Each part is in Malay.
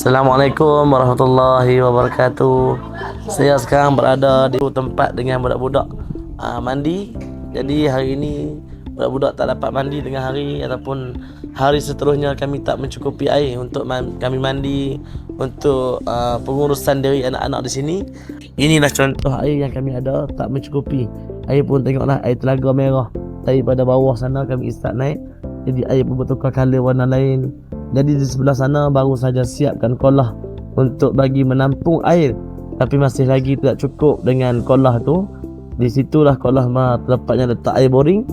Assalamualaikum warahmatullahi wabarakatuh. Saya sekarang berada di tempat dengan budak-budak mandi. Jadi hari ini budak-budak tak dapat mandi tengah hari ataupun hari seterusnya kami tak mencukupi air untuk kami mandi untuk pengurusan diri anak-anak di sini. Inilah contoh air yang kami ada, tak mencukupi. Air pun tengoklah, air telaga merah daripada bawah sana kami start naik. Jadi air pun bertukar color warna lain. Jadi di sebelah sana baru saja siapkan kolah untuk bagi menampung air, tapi masih lagi tidak cukup dengan kolah tu. Di situlah kolah tempatnya letak air boring.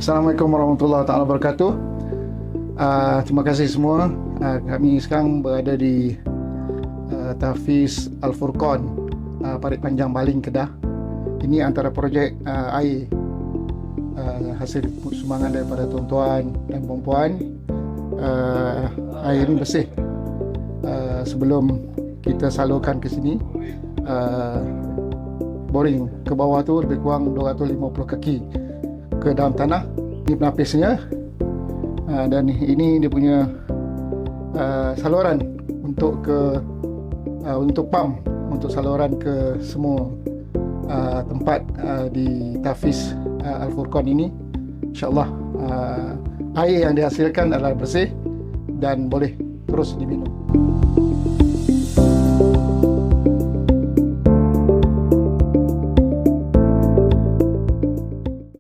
Assalamualaikum warahmatullahi wabarakatuh. Terima kasih semua. Kami sekarang berada di Tahfiz Al-Furqan, Parit Panjang, Baling, Kedah. Ini antara projek air hasil sumbangan daripada tuan-tuan dan puan-puan. Air ini bersih. Sebelum kita salurkan ke sini, boring ke bawah tu lebih kurang 250 kaki ke dalam tanah. Ini penapisnya, dan ini dia punya saluran untuk pump untuk saluran ke semua tempat di Tahfiz Al-Furqan ini. InsyaAllah air yang dihasilkan adalah bersih dan boleh terus diminum.